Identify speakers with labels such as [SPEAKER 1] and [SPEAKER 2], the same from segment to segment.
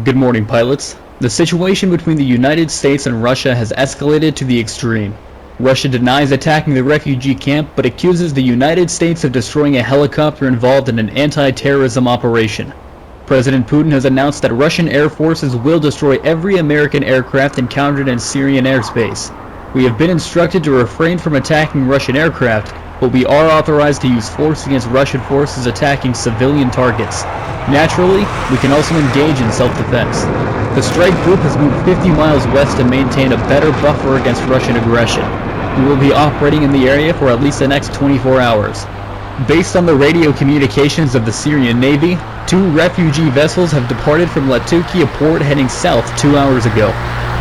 [SPEAKER 1] Good morning, pilots. The situation between the United States and Russia has escalated to the extreme. Russia denies attacking the refugee camp, but accuses the United States of destroying a helicopter involved in an anti-terrorism operation. President Putin has announced that Russian air forces will destroy every American aircraft encountered in Syrian airspace. We have been instructed to refrain from attacking Russian aircraft, but we are authorized to use force against Russian forces attacking civilian targets. Naturally, we can also engage in self-defense. The strike group has moved 50 miles west to maintain a better buffer against Russian aggression. We will be operating in the area for at least the next 24 hours. Based on the radio communications of the Syrian Navy, 2 refugee vessels have departed from Latakia port heading south 2 hours ago.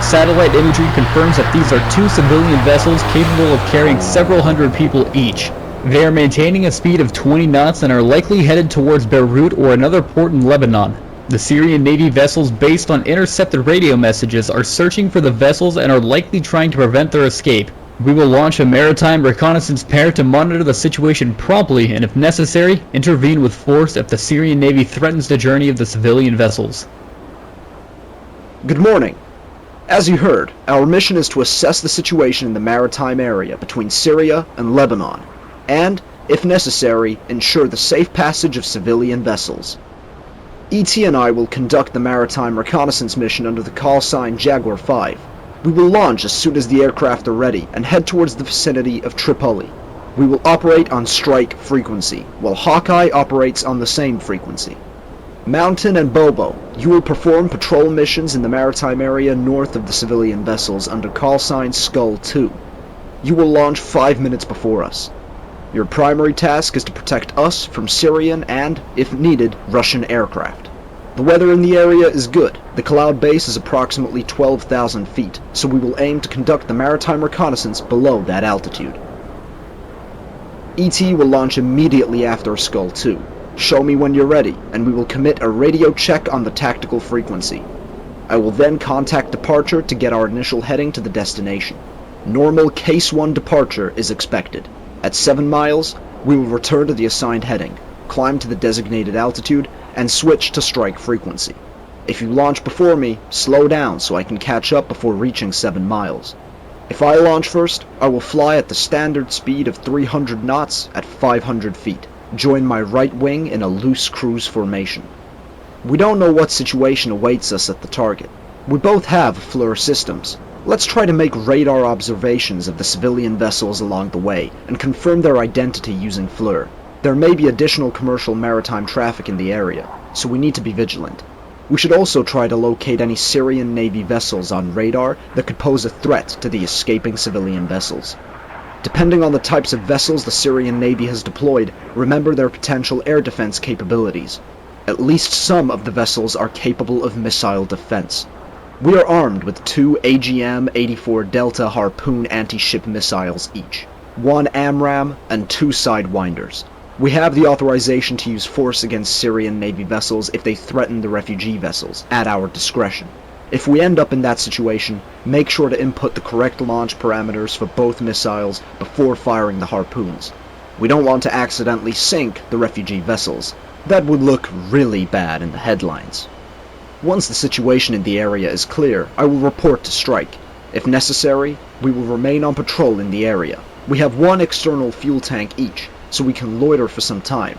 [SPEAKER 1] Satellite imagery confirms that these are 2 civilian vessels capable of carrying several hundred people each. They are maintaining a speed of 20 knots and are likely headed towards Beirut or another port in Lebanon. The Syrian Navy vessels, based on intercepted radio messages, are searching for the vessels and are likely trying to prevent their escape. We will launch a maritime reconnaissance pair to monitor the situation promptly and, if necessary, intervene with force if the Syrian Navy threatens the journey of the civilian vessels.
[SPEAKER 2] Good morning. As you heard, our mission is to assess the situation in the maritime area between Syria and Lebanon, and, if necessary, ensure the safe passage of civilian vessels. ET and I will conduct the maritime reconnaissance mission under the call sign Jaguar 5. We will launch as soon as the aircraft are ready and head towards the vicinity of Tripoli. We will operate on strike frequency, while Hawkeye operates on the same frequency. Mountain and Bobo, you will perform patrol missions in the maritime area north of the civilian vessels under call sign Skull 2. You will launch 5 minutes before us. Your primary task is to protect us from Syrian and, if needed, Russian aircraft. The weather in the area is good. The cloud base is approximately 12,000 feet, so we will aim to conduct the maritime reconnaissance below that altitude. ET will launch immediately after Skull 2. Show me when you're ready, and we will commit a radio check on the tactical frequency. I will then contact departure to get our initial heading to the destination. Normal Case 1 departure is expected. At 7 miles, we will return to the assigned heading, climb to the designated altitude, and switch to strike frequency. If you launch before me, slow down so I can catch up before reaching 7 miles. If I launch first, I will fly at the standard speed of 300 knots at 500 feet. Join my right wing in a loose cruise formation. We don't know what situation awaits us at the target. We both have FLIR systems. Let's try to make radar observations of the civilian vessels along the way and confirm their identity using FLIR. There may be additional commercial maritime traffic in the area, so we need to be vigilant. We should also try to locate any Syrian Navy vessels on radar that could pose a threat to the escaping civilian vessels. Depending on the types of vessels the Syrian Navy has deployed, remember their potential air defense capabilities. At least some of the vessels are capable of missile defense. We are armed with 2 AGM-84 Delta Harpoon anti-ship missiles each, 1 AMRAAM and 2 Sidewinders. We have the authorization to use force against Syrian Navy vessels if they threaten the refugee vessels, at our discretion. If we end up in that situation, make sure to input the correct launch parameters for both missiles before firing the harpoons. We don't want to accidentally sink the refugee vessels. That would look really bad in the headlines. Once the situation in the area is clear, I will report to strike. If necessary, we will remain on patrol in the area. We have 1 external fuel tank each, so we can loiter for some time.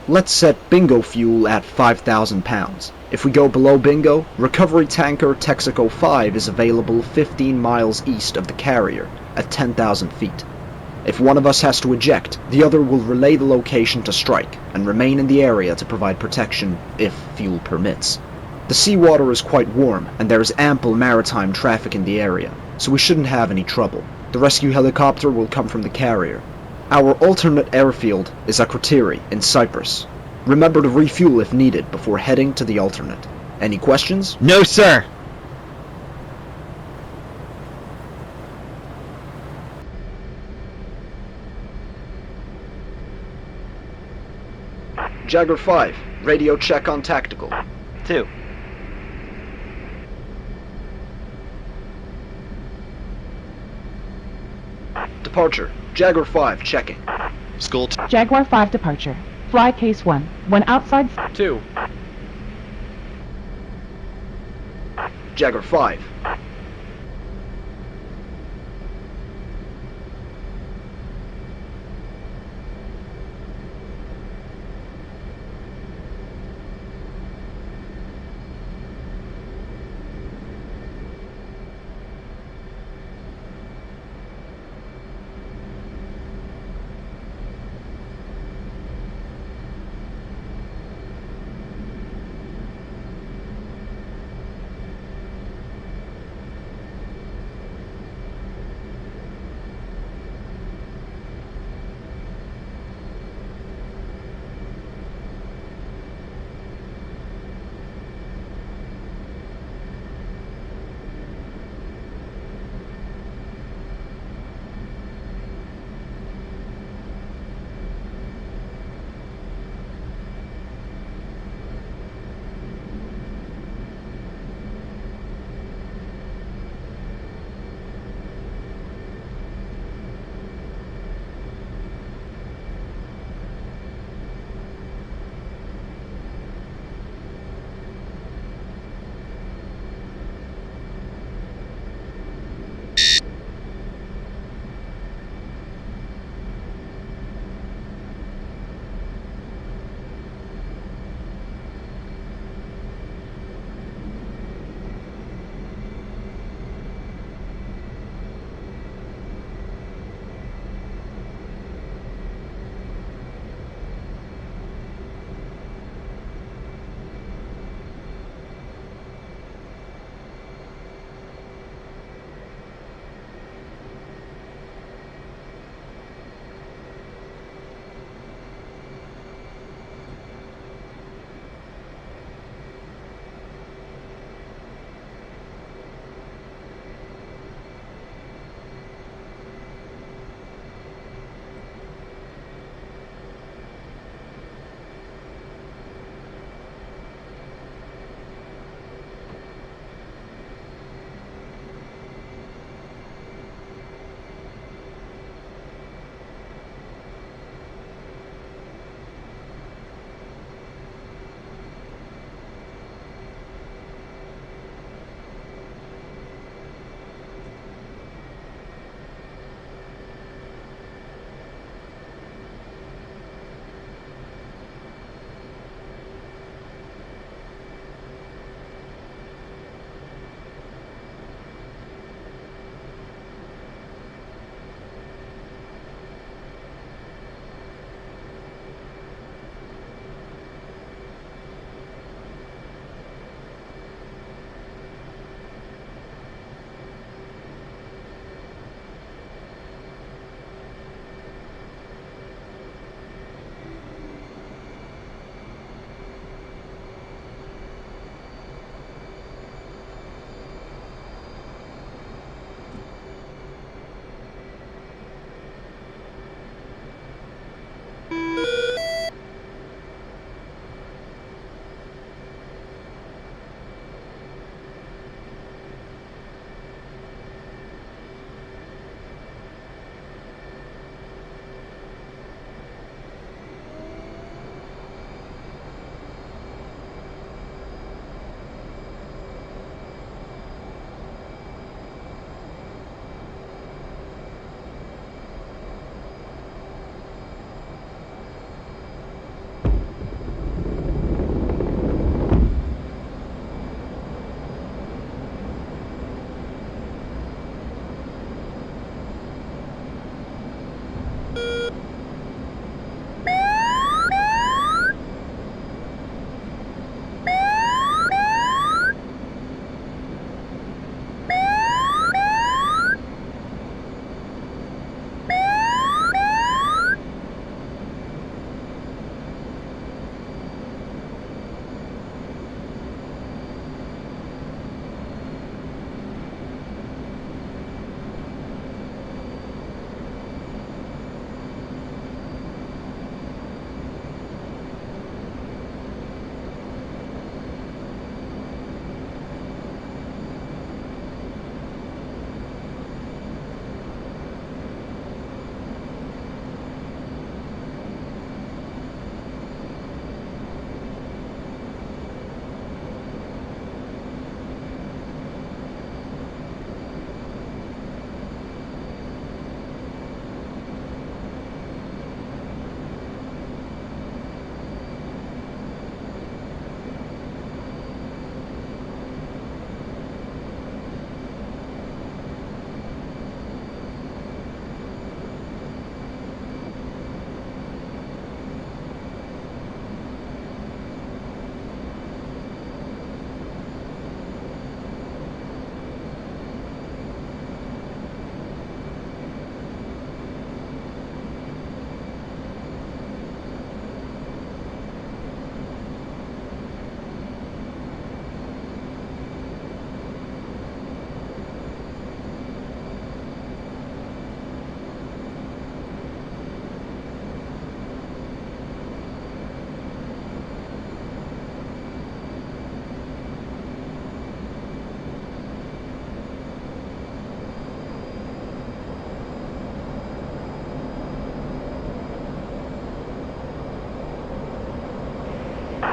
[SPEAKER 2] Let's set bingo fuel at 5,000 pounds. If we go below bingo, recovery tanker Texaco 5 is available 15 miles east of the carrier at 10,000 feet. If one of us has to eject, the other will relay the location to strike and remain in the area to provide protection if fuel permits. The seawater is quite warm and there is ample maritime traffic in the area, so we shouldn't have any trouble. The rescue helicopter will come from the carrier. Our alternate airfield is Akrotiri in Cyprus. Remember to refuel if needed before heading to the alternate. Any questions?
[SPEAKER 3] No, sir!
[SPEAKER 2] Jaguar 5, radio check on tactical.
[SPEAKER 3] 2.
[SPEAKER 2] Departure. Jaguar 5, checking.
[SPEAKER 3] Skull
[SPEAKER 4] Jaguar 5 departure. Fly case 1. When outside...
[SPEAKER 3] 2.
[SPEAKER 2] Jagger 5.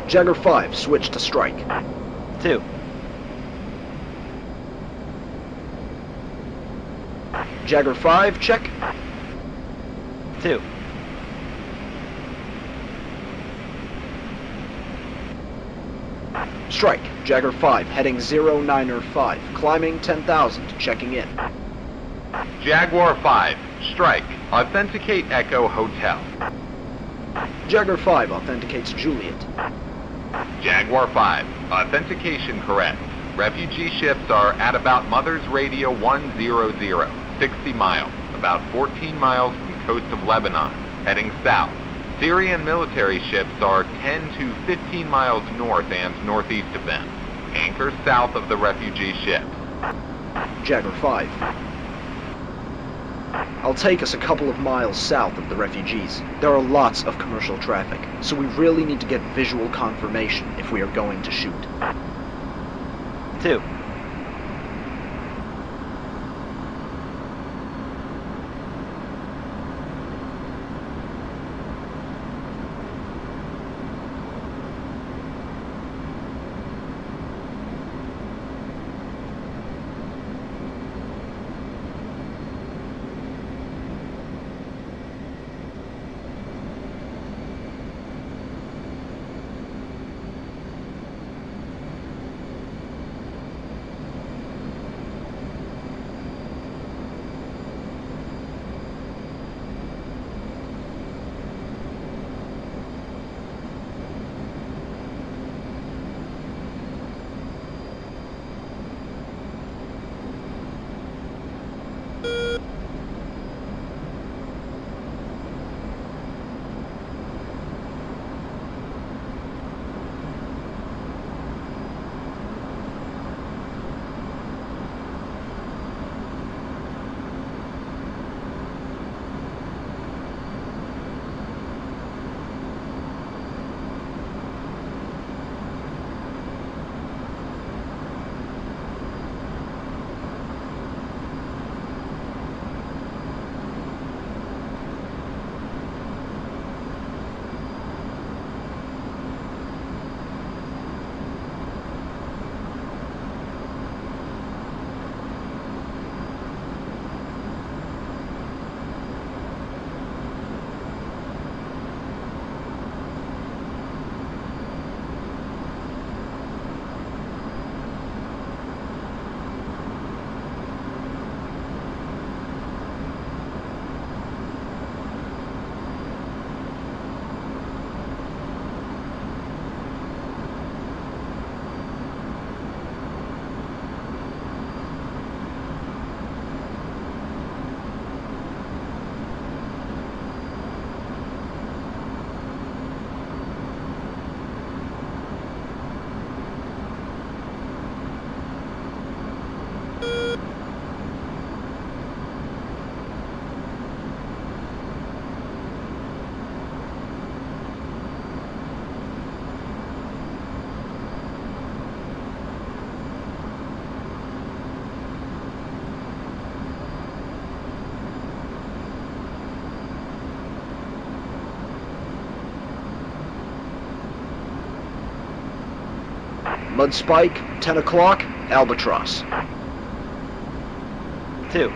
[SPEAKER 2] Jagger 5, switch to strike.
[SPEAKER 3] 2.
[SPEAKER 2] Jagger 5, check.
[SPEAKER 3] 2.
[SPEAKER 2] Strike. Jagger 5, heading 095, climbing 10,000, checking in.
[SPEAKER 4] Jaguar 5, strike. Authenticate Echo Hotel.
[SPEAKER 2] Jagger 5 authenticates Juliet.
[SPEAKER 4] Jaguar 5, authentication correct. Refugee ships are at about Mother's Radio 100, 60 miles, about 14 miles from the coast of Lebanon, heading south. Syrian military ships are 10 to 15 miles north and northeast of them. Anchor south of the refugee ships.
[SPEAKER 2] Jagger 5. I'll take us a couple of miles south of the refugees. There are lots of commercial traffic, so we really need to get visual confirmation if we are going to shoot.
[SPEAKER 3] 2.
[SPEAKER 2] Mud Spike, 10 o'clock, Albatross.
[SPEAKER 3] 2.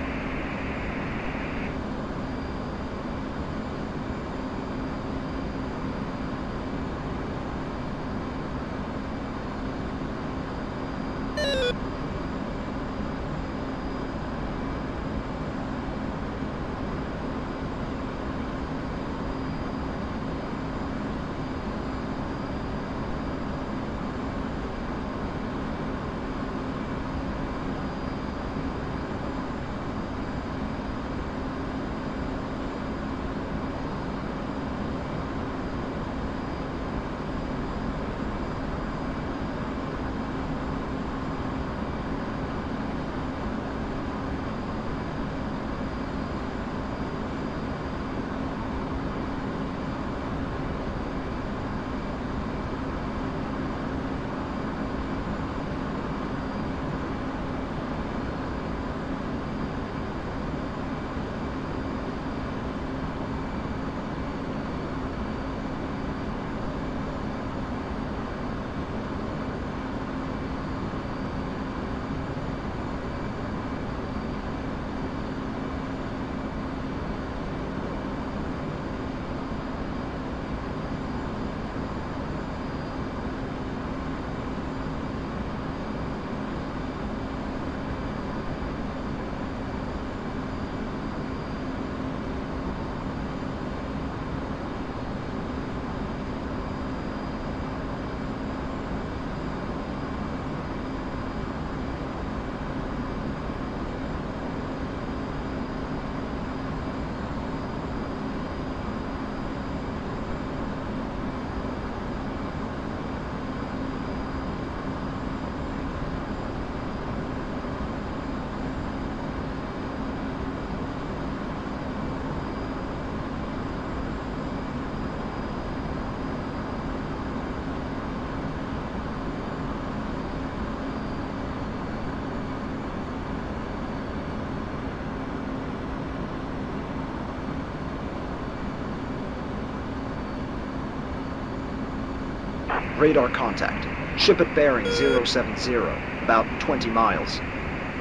[SPEAKER 2] Radar contact. Ship at bearing 070, about 20 miles.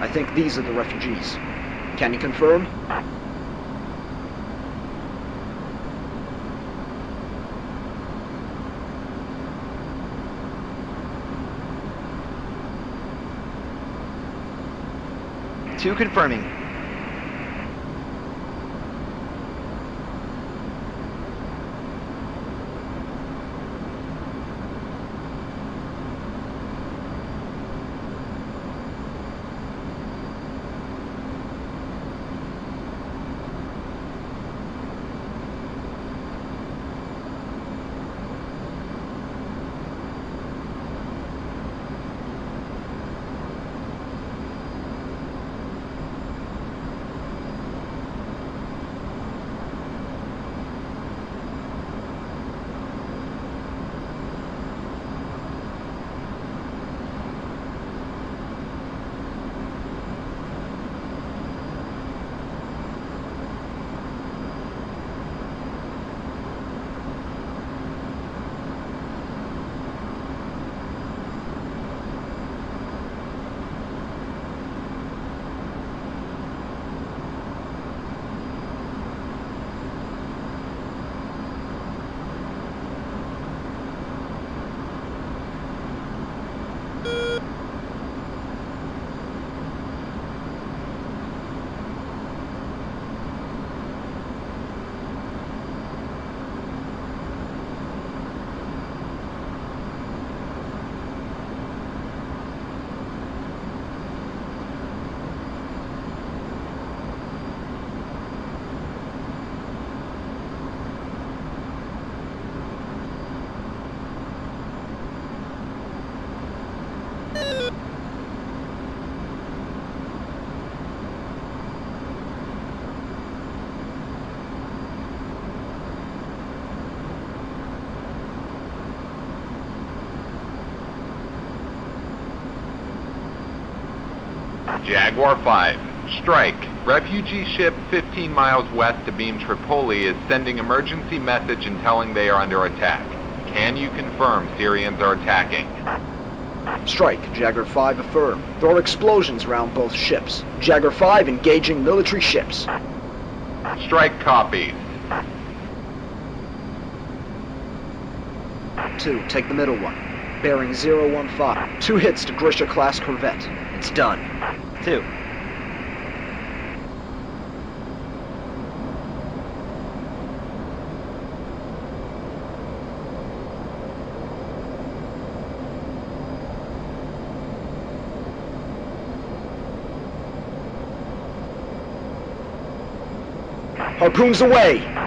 [SPEAKER 2] I think these are the refugees. Can you confirm?
[SPEAKER 3] Two confirming.
[SPEAKER 4] Jaguar 5, strike. Refugee ship 15 miles west to beam Tripoli is sending emergency message and telling they are under attack. Can you confirm Syrians are attacking?
[SPEAKER 2] Strike, Jaguar 5 affirm. There are explosions around both ships. Jaguar 5 engaging military ships.
[SPEAKER 4] Strike copies.
[SPEAKER 2] 2, take the middle one. Bearing 015. 2 hits to Grisha-class corvette. It's done.
[SPEAKER 3] 2.
[SPEAKER 2] Harpoons away!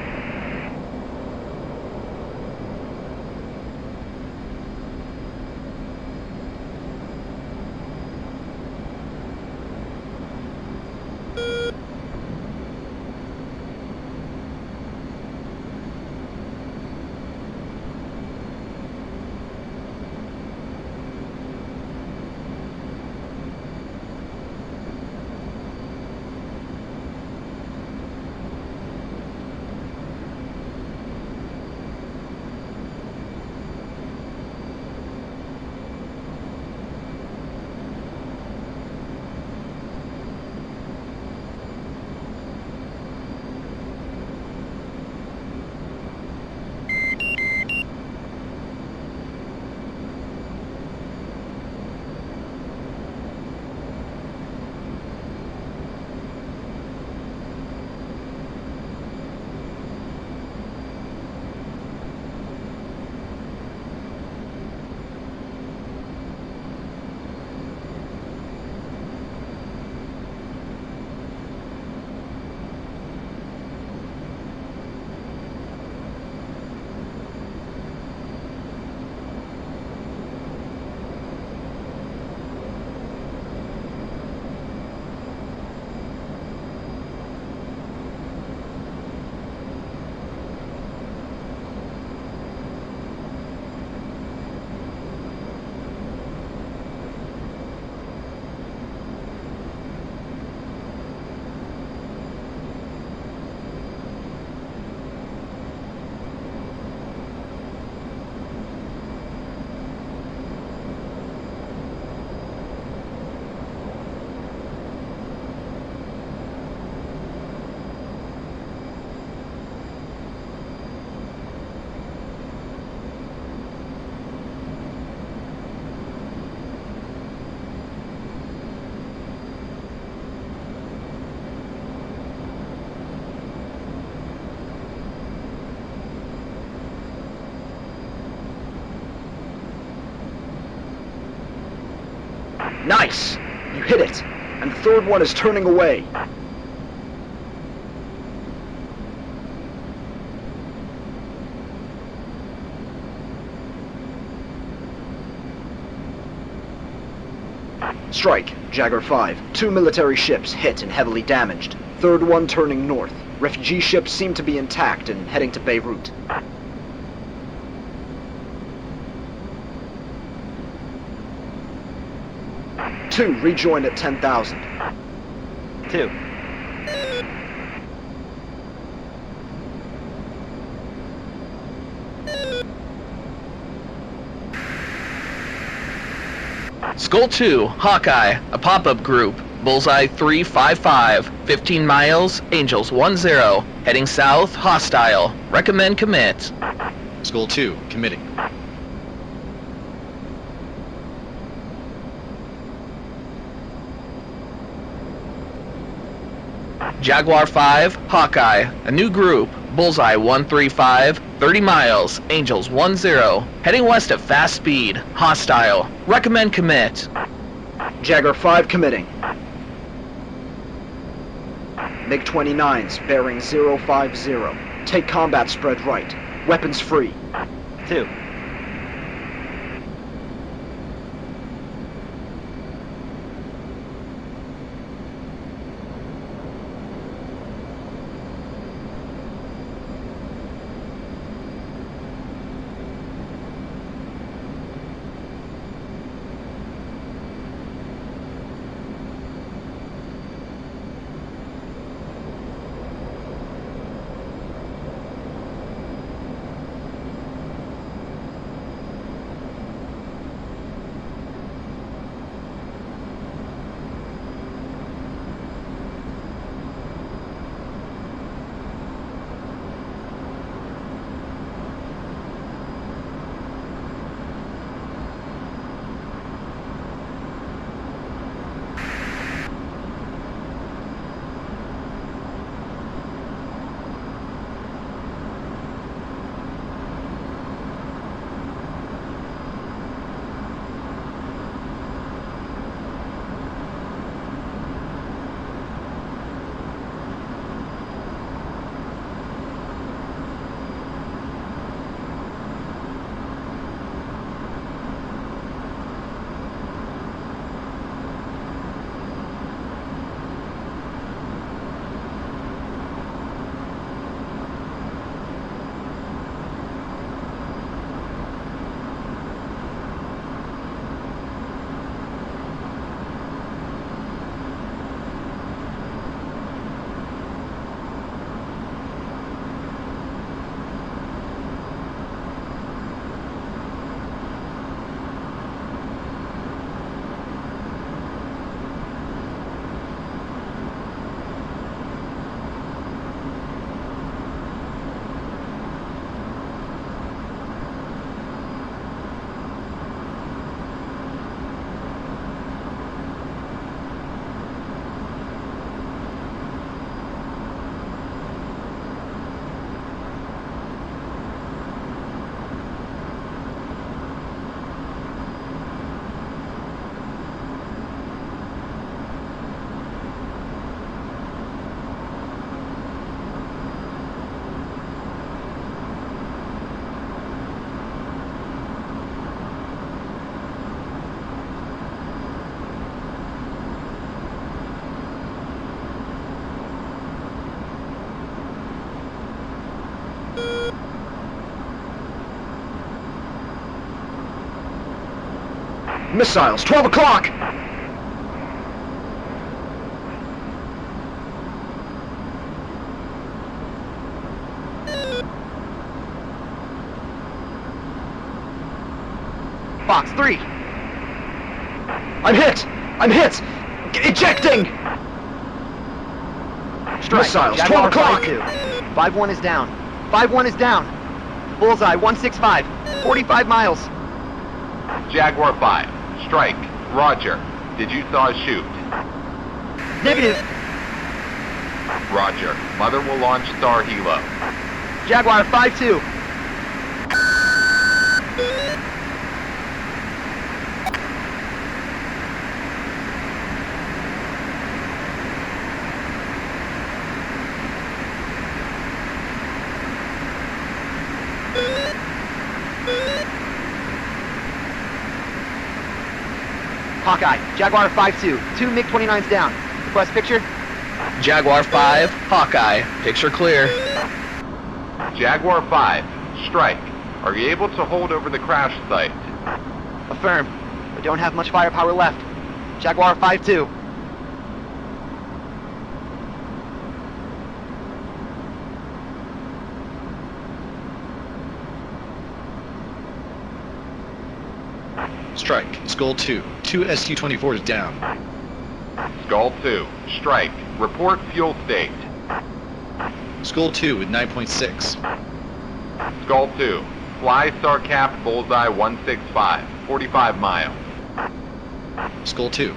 [SPEAKER 2] Nice! You hit it, and the third one is turning away. Strike, Jaguar 5. 2 military ships hit and heavily damaged. Third one turning north. Refugee ships seem to be intact and heading to Beirut. Two rejoined at 10,000.
[SPEAKER 3] 2.
[SPEAKER 5] Skull 2, Hawkeye, a pop-up group. Bullseye 355, 15 miles, Angels 10, heading south, hostile. Recommend commit.
[SPEAKER 6] Skull 2, committing.
[SPEAKER 5] Jaguar 5, Hawkeye, a new group. Bullseye 135, 30 miles, Angels 10, heading west at fast speed, hostile. Recommend commit.
[SPEAKER 2] Jaguar 5 committing. MiG-29s bearing 050. Take combat spread right. Weapons free.
[SPEAKER 3] 2.
[SPEAKER 2] Missiles, 12 o'clock!
[SPEAKER 3] Fox 3.
[SPEAKER 2] I'm hit! I'm hit! Ejecting!
[SPEAKER 3] Strike.
[SPEAKER 2] Missiles,
[SPEAKER 3] Jaguar
[SPEAKER 2] 12 o'clock!
[SPEAKER 3] 5-2. 5-1 is down. 5-1 is down. Bullseye 165. 45 miles.
[SPEAKER 4] Jaguar 5, strike. Roger. Did you thaw a chute?
[SPEAKER 3] Negative.
[SPEAKER 4] Roger. Mother will launch Star Helo.
[SPEAKER 3] Jaguar 5-2. Hawkeye, Jaguar 5-2, 2 MiG-29s down. Request picture?
[SPEAKER 5] Jaguar 5, Hawkeye, picture clear.
[SPEAKER 4] Jaguar 5, strike. Are you able to hold over the crash site?
[SPEAKER 3] Affirm. We don't have much firepower left. Jaguar 5-2.
[SPEAKER 6] Strike. Skull 2. 2 SU-24s down.
[SPEAKER 4] Skull 2, strike. Report fuel state.
[SPEAKER 6] Skull 2 with 9.6.
[SPEAKER 4] Skull 2, fly StarCap Bullseye 165, 45 miles.
[SPEAKER 6] Skull 2.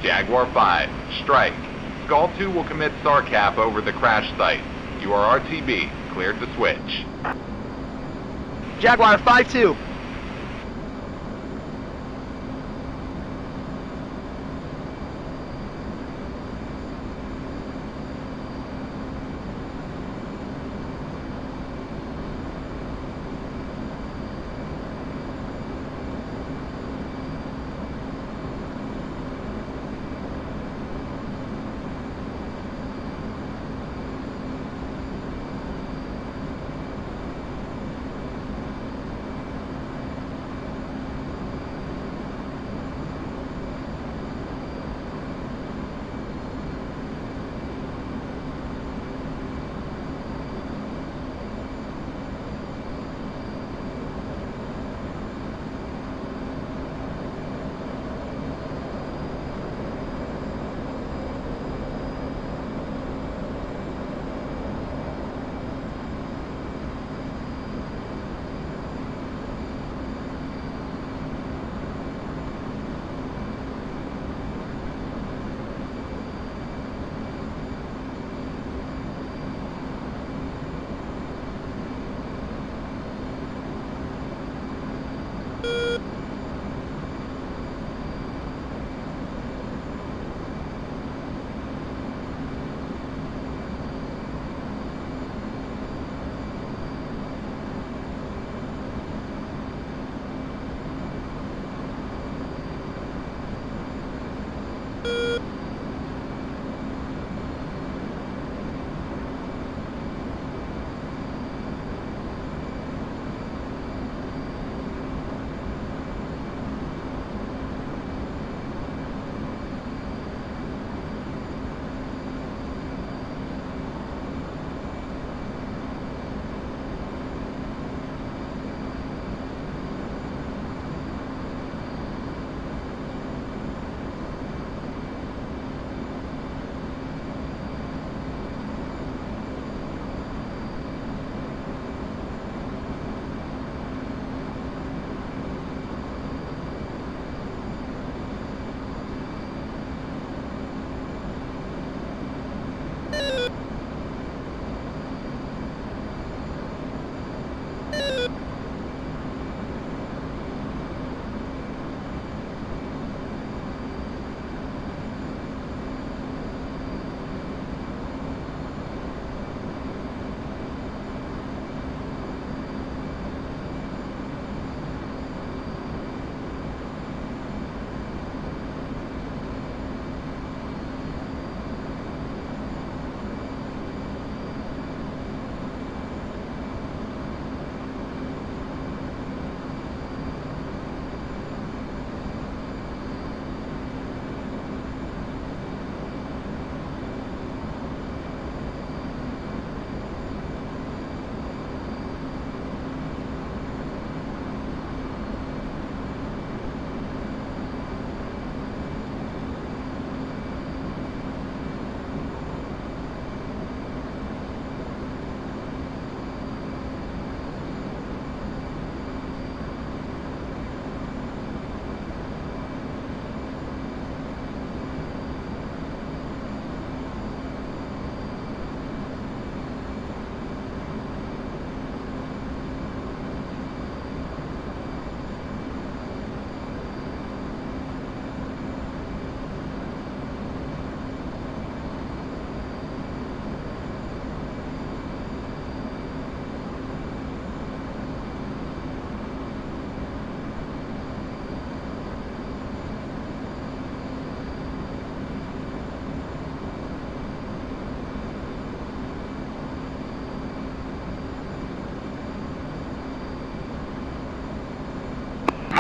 [SPEAKER 4] Jaguar 5, strike. Skull 2 will commit SARCAP over the crash site. You are RTB, cleared to switch.
[SPEAKER 3] Jaguar 5-2.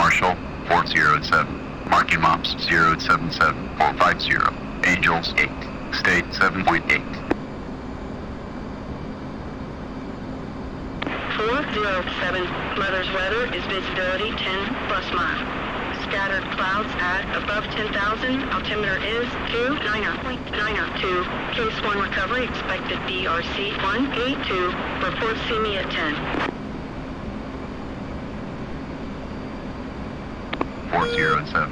[SPEAKER 7] Marshall, 407. Marking Mops, 077. 450. Angels, 8. State, 7.8.
[SPEAKER 8] 407. Mother's weather is visibility 10 plus mile. Scattered clouds at above 10,000. Altimeter is 290.902. Case 1 recovery expected BRC 182. Report see me at 10.
[SPEAKER 7] 407.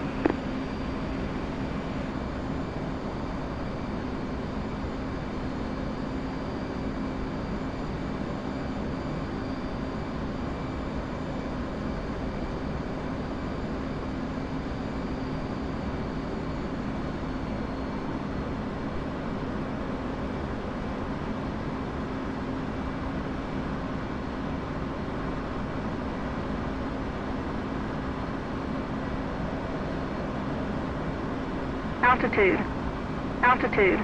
[SPEAKER 8] Altitude. Altitude.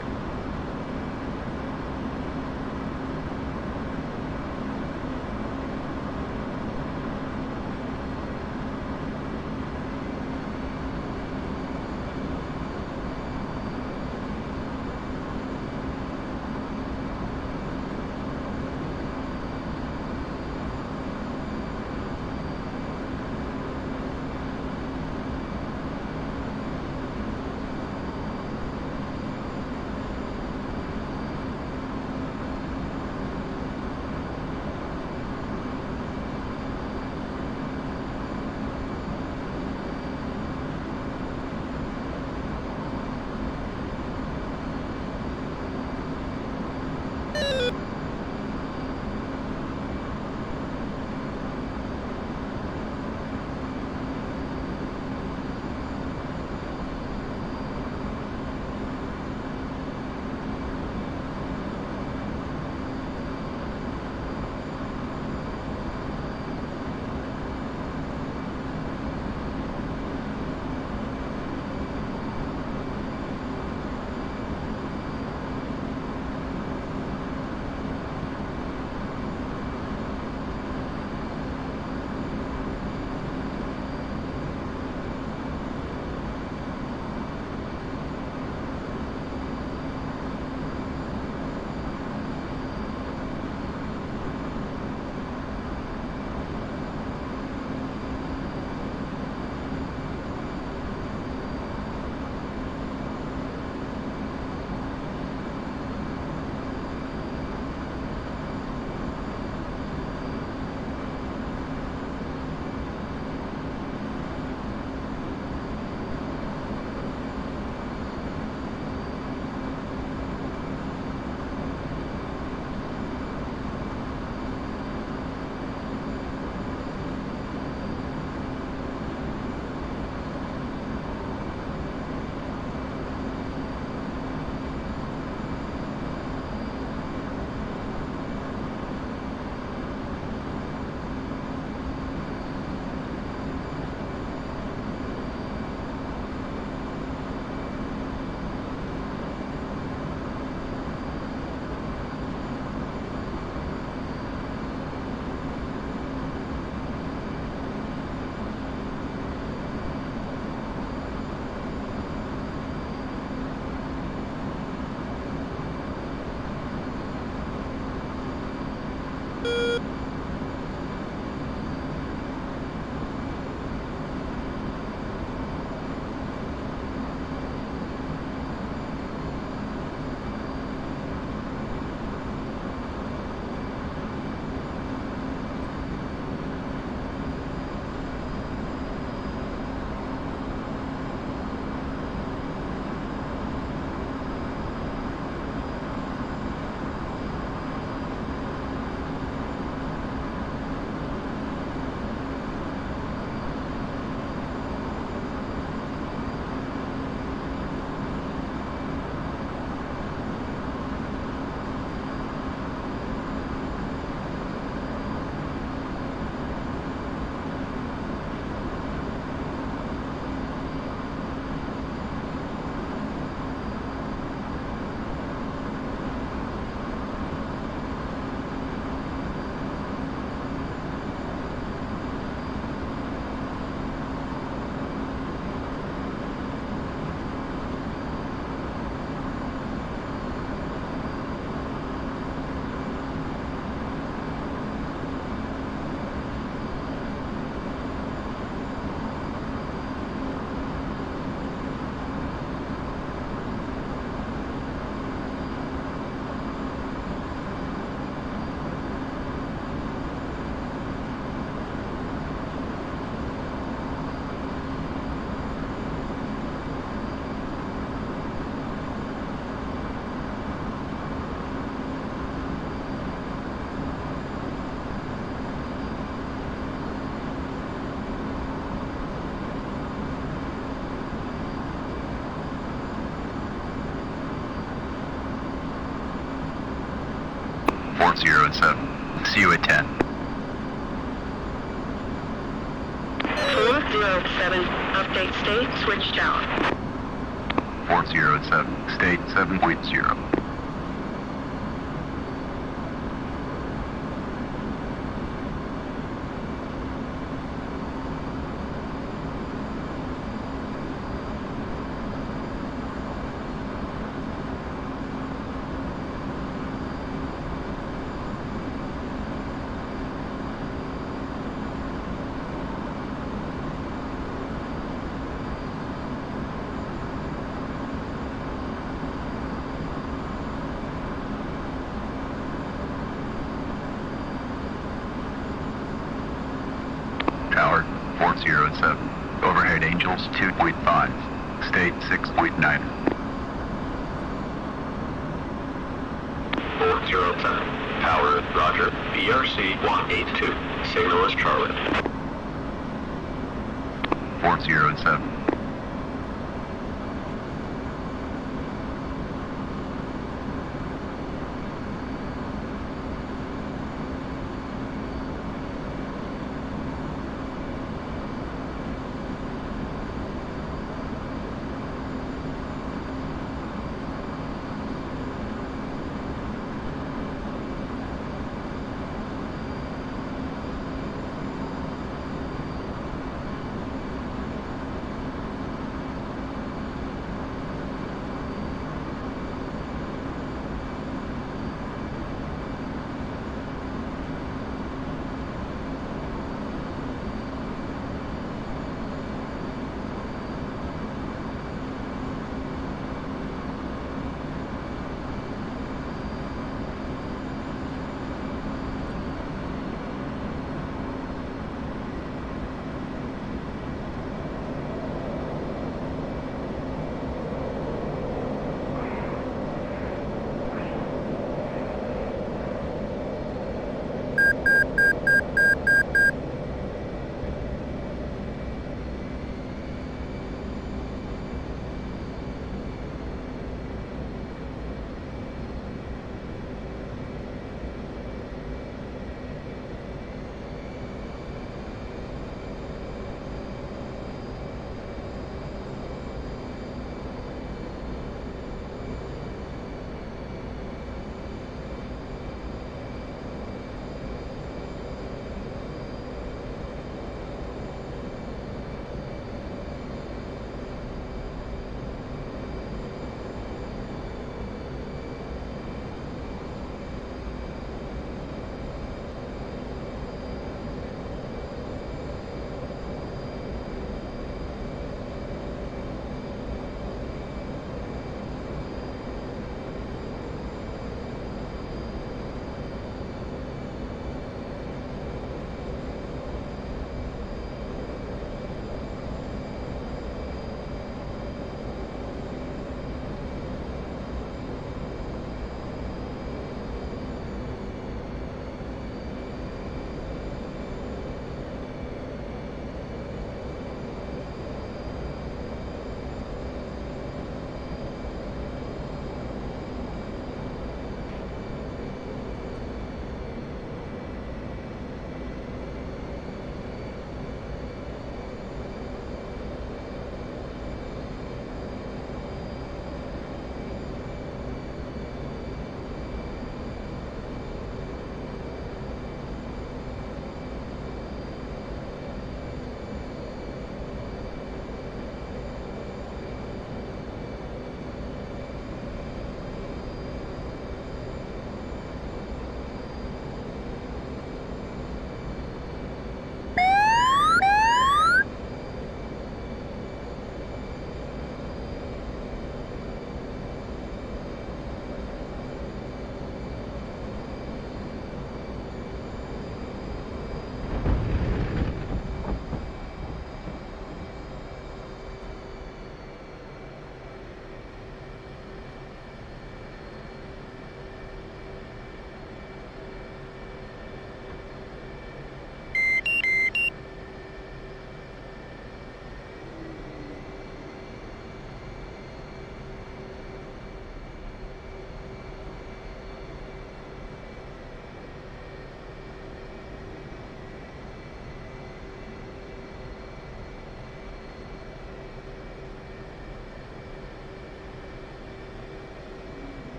[SPEAKER 7] Fort 0 and 7. See you at 10.
[SPEAKER 8] 407, update state, switched out.
[SPEAKER 7] 407, state 7.0. Tower 407. Overhead Angels 2.5. State 6.9.
[SPEAKER 9] 407. Tower, roger. BRC 182. Signal is Charlie.
[SPEAKER 7] 407.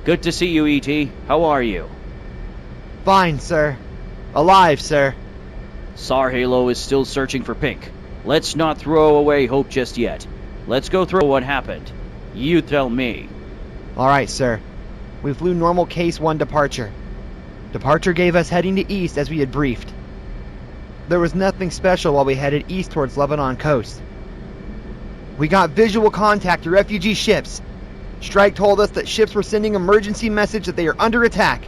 [SPEAKER 10] Good to see you, E.T. How are you?
[SPEAKER 3] Fine, sir. Alive, sir.
[SPEAKER 10] SAR Halo is still searching for Pink. Let's not throw away hope just yet. Let's go through what happened. You tell me.
[SPEAKER 3] Alright, sir. We flew normal Case 1 departure. Departure gave us heading to east as we had briefed. There was nothing special while we headed east towards Lebanon coast. We got visual contact to refugee ships. Strike told us that ships were sending emergency message that they are under attack.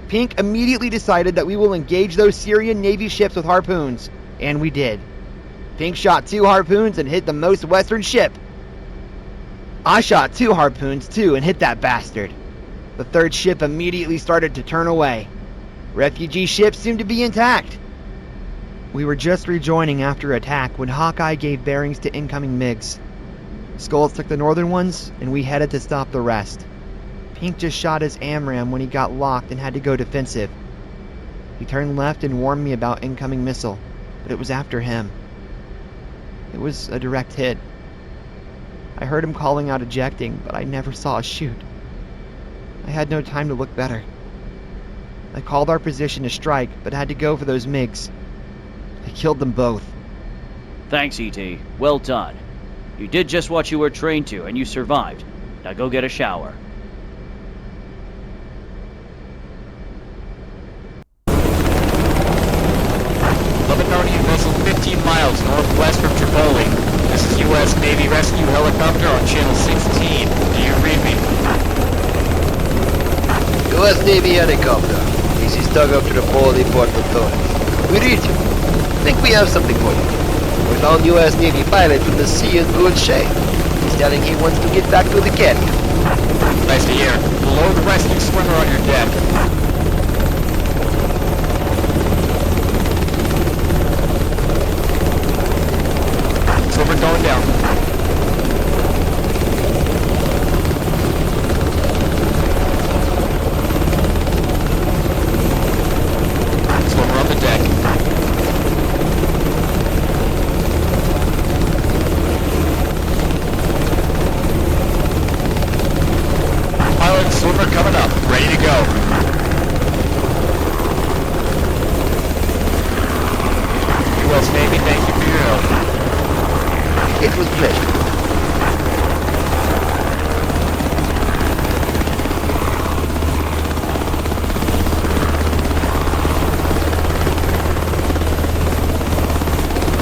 [SPEAKER 3] Pink immediately decided that we will engage those Syrian Navy ships with harpoons, and we did. Pink shot 2 harpoons and hit the most western ship. I shot 2 harpoons too and hit that bastard. The 3rd ship immediately started to turn away. Refugee ships seemed to be intact. We were just rejoining after attack when Hawkeye gave bearings to incoming MiGs. Skulls took the northern ones, and we headed to stop the rest. Pink just shot his AMRAAM when he got locked and had to go defensive. He turned left and warned me about incoming missile, but it was after him. It was a direct hit. I heard him calling out ejecting, but I never saw a shoot. I had no time to look better. I called our position to strike, but had to go for those MiGs. I killed them both.
[SPEAKER 10] Thanks, E.T. Well done. You did just what you were trained to, and you survived. Now go get a shower.
[SPEAKER 11] Lebanonian vessel 15 miles northwest from Tripoli. This is U.S. Navy rescue helicopter on channel 16. Do you read me?
[SPEAKER 12] U.S. Navy helicopter. This is Takeoff to the Tripoli port authorities. We read you. Think we have something for you. We found U.S. Navy pilot in the sea in good shape. He's telling he wants to get back to the carrier.
[SPEAKER 11] Nice to hear. Load the rescue swimmer on your deck. Swimmer going down. Swimmer on the deck. Swimmer coming up, ready to go. U.S. Navy, thank you for your help.
[SPEAKER 12] It was a pleasure.